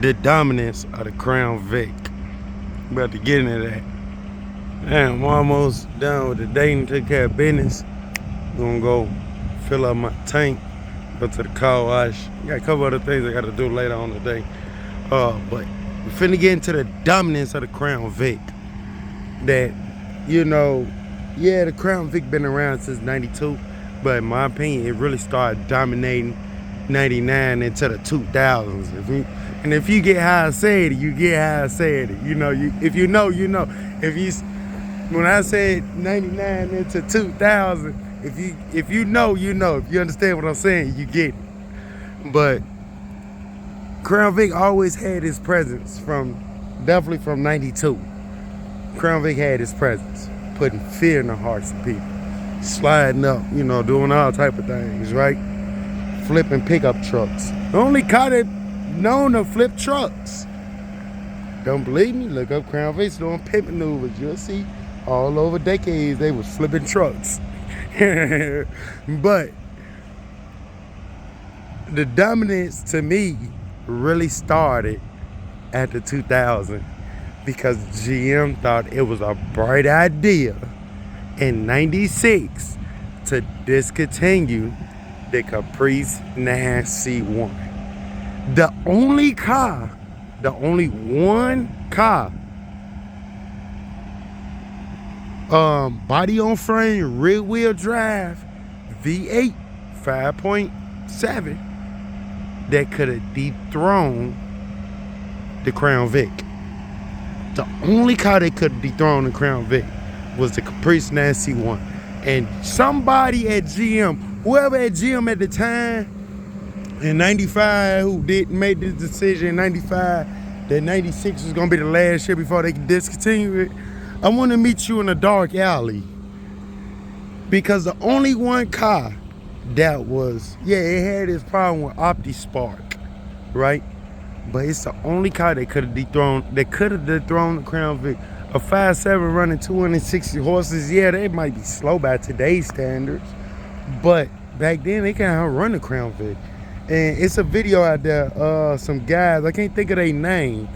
the dominance of the Crown Vic. About to get into that. Man, I'm almost done with the day and take care of business. Gonna go fill up my tank, go to the car wash. Got a couple other things I gotta do later on today. But we're finna get into the dominance of the Crown Vic. That, yeah, the Crown Vic been around since 92, but in my opinion, it really started dominating 99 into the 2000s. If you get how I said it, you get how I said it. If you know, you know. When I said 99 into 2000, if you know, you know. If you understand what I'm saying, you get it. But Crown Vic always had his presence definitely from 92. Crown Vic had his presence, putting fear in the hearts of people, sliding up, doing all type of things, right? Flipping pickup trucks. The only car that known to flip trucks. Don't believe me? Look up Crown Vic doing pimp maneuvers. You'll see all over decades they was flipping trucks. But the dominance to me really started at the 2000 because GM thought it was a bright idea in 96 to discontinue the Caprice 9 C1. The only one car, body on frame, rear wheel drive, V8, 5.7, that could have dethroned the Crown Vic. The only car that could have dethroned the Crown Vic was the Caprice 9 C1. And somebody at GM, whoever at GM at the time, in 95, who didn't make this decision in 95, that 96 was gonna be the last year before they could discontinue it, I wanna meet you in a dark alley. Because the only one car that was, it had this problem with OptiSpark, right? But it's the only car that could have dethroned the Crown Vic. A 5.7 running 260 horses, they might be slow by today's standards, but back then they can outrun the Crown Vic. And it's a video out there, some guys, I can't think of their name.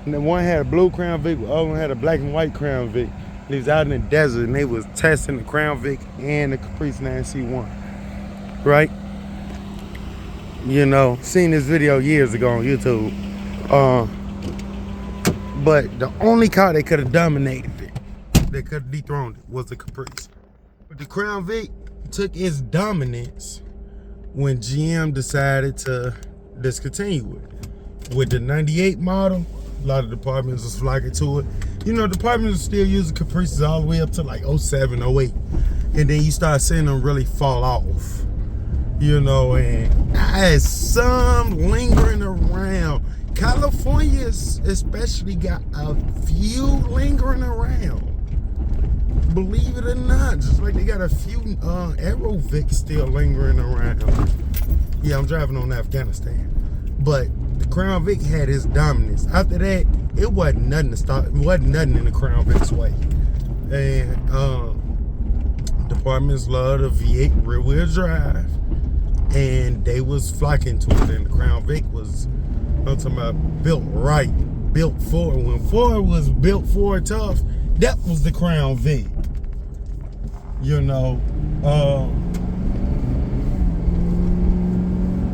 And the one had a blue Crown Vic, the other one had a black and white Crown Vic. They was out in the desert and they was testing the Crown Vic and the Caprice 9 C1, right? Seen this video years ago on YouTube. But the only car that could have dominated it, that could have dethroned it, was the Caprice. But the Crown Vic took its dominance when GM decided to discontinue it. With the 98 model, a lot of departments was flocking to it. Departments still using Caprices all the way up to like 07, 08. And then you start seeing them really fall off. And I had some lingering around. California especially got a few lingering around. Believe it or not, just like they got a few Aero Vics still lingering around. Yeah, I'm driving on Afghanistan. But the Crown Vic had its dominance. After that, it wasn't nothing to stop. It wasn't nothing in the Crown Vic's way. And departments love the V8 rear wheel drive. And they was flocking to it. And the Crown Vic was, I'm talking about, built right, built for it. When Ford was built for it tough, that was the Crown Vic.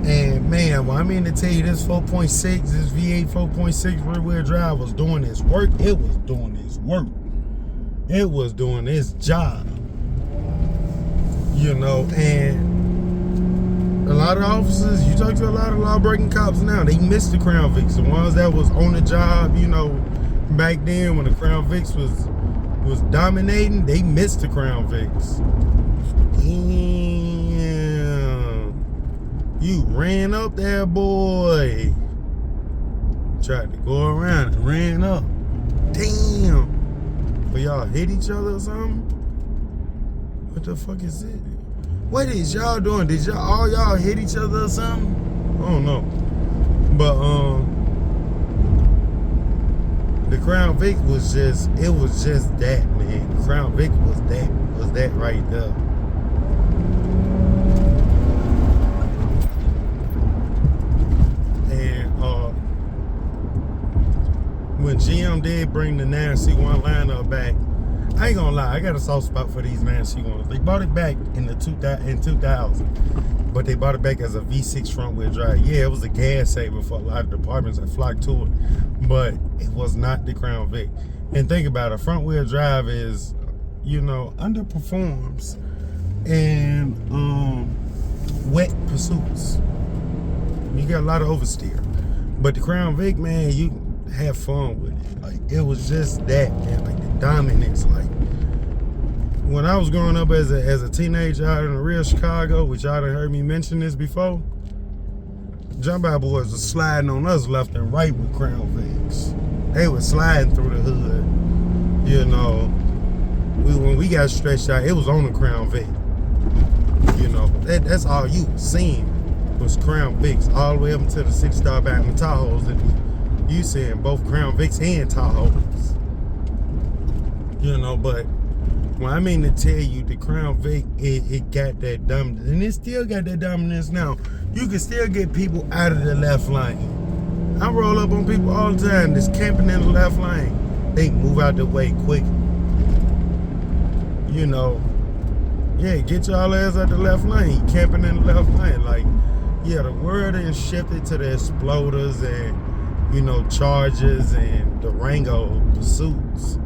And man, I mean to tell you, this 4.6, this V8 4.6 rear wheel drive was doing its work. It was doing its work. It was doing its job. And a lot of officers, you talk to a lot of law-breaking cops now, they miss the Crown Vics. The ones that was on the job, back then when the Crown Vics was dominating, they missed the Crown Vics. Damn. You ran up there, boy. Tried to go around and ran up. Damn. But y'all hit each other or something? What the fuck is it? What is y'all doing? Did all y'all hit each other or something? I don't know. But the Crown Vic was just that, man. The Crown Vic was that right there. when GM did bring the 9C1 lineup back, I ain't gonna lie, I got a soft spot for these 9C1s. They brought it back in 2000, but they brought it back as a V6 front wheel drive. Yeah, it was a gas saver for a lot of departments that flocked to it, but it was not the Crown Vic. And think about it, front wheel drive is, you know, underperforms in wet pursuits. You got a lot of oversteer. But the Crown Vic, man, you have fun with it. Like, it was just that, man, like the dominance. Like, when I was growing up as a teenager out in the real Chicago, which y'all done heard me mention this before, jump out boys were sliding on us left and right with Crown Vics. They were sliding through the hood. You know, when we got stretched out, it was on the Crown Vic. You know, that's all you seen was Crown Vics, all the way up until the 6-star back in the Tahoes that you seeing both Crown Vics and Tahoes. You know, but when I mean to tell you, the Crown Vic, it got that dominance, and it still got that dominance now. You can still get people out of the left lane. I roll up on people all the time that's camping in the left lane. They move out the way quick. You know, yeah, get y'all ass out the left lane. Camping in the left lane. Like, yeah, the world has shifted to the Exploders and, you know, Chargers and Durango pursuits.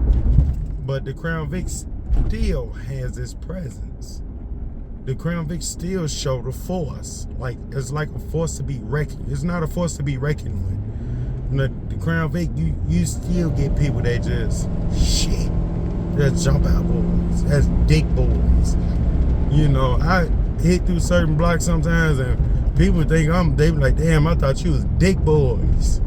But the Crown Vic still has its presence. The Crown Vic still show the force. Like, it's like a force to be reckoned. It's not a force to be reckoned with. The Crown Vic, you still get people that just shit. That's jump out boys. That's dick boys. You know, I hit through certain blocks sometimes and people think they be like, damn, I thought you was dick boys.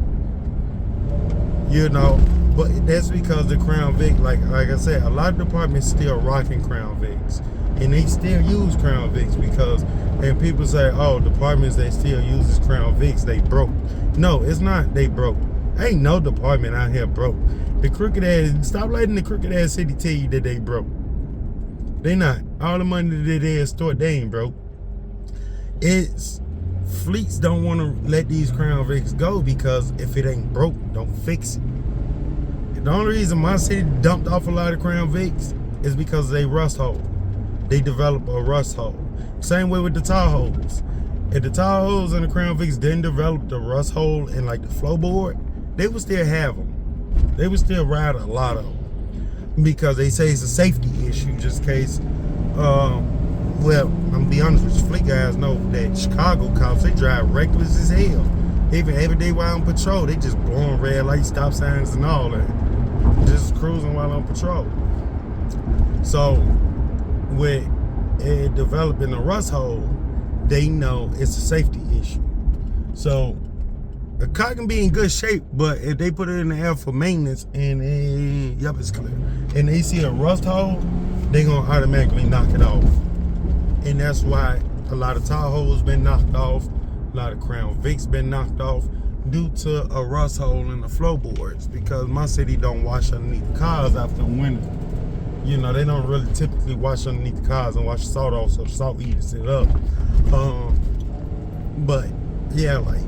You know, but that's because the Crown Vic, like I said, a lot of departments still rocking Crown Vics. And they still use Crown Vics because, and people say, oh, departments that still uses Crown Vics, they broke. No, it's not they broke. Ain't no department out here broke. The crooked ass, stop letting the crooked ass city tell you that they broke. They not. All the money that they extort, they ain't broke. It's fleets don't want to let these Crown Vics go because if it ain't broke, don't fix it. The only reason my city dumped off a lot of Crown Vics is because they rust hole. They develop a rust hole. Same way with the Tahoes. If the Tahoes and the Crown Vics didn't develop the rust hole in like the flowboard, they would still have them. They would still ride a lot of them because they say it's a safety issue just in case. Well, I'm gonna be honest with you, fleet guys know that Chicago cops, they drive reckless as hell. Even every day while on patrol, they just blowing red light stop signs and all that. Just cruising while on patrol. So with it developing a rust hole, they know it's a safety issue. So the car can be in good shape, but if they put it in the air for maintenance and yep, it's clear, and they see a rust hole, they gonna automatically knock it off. And that's why a lot of Tahoes been knocked off, a lot of Crown Vics been knocked off due to a rust hole in the floorboards, because my city don't wash underneath the cars after winter. You know, they don't really typically wash underneath the cars and wash the salt off so the salt eats it up. But yeah, like,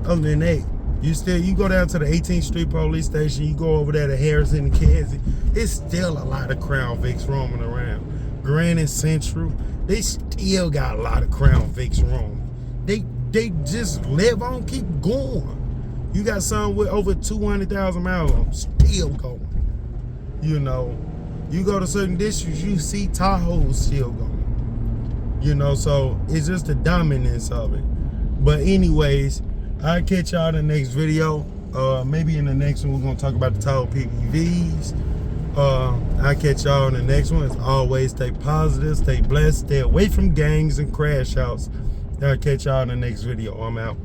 other than that, you go down to the 18th Street Police Station, you go over there to Harrison and Kansas, it's still a lot of Crown Vics roaming around. Granite Central, they still got a lot of Crown Vics roaming. They just live on, keep going. You got some with over 200,000 miles on them, still going. You know, you go to certain districts, you see Tahoes still going. You know, so it's just the dominance of it. But anyways, I'll catch y'all in the next video. Maybe in the next one, we're going to talk about the Tahoe PPVs. I'll catch y'all in the next one. As always, stay positive, stay blessed, stay away from gangs and crash outs. I'll catch y'all in the next video. I'm out.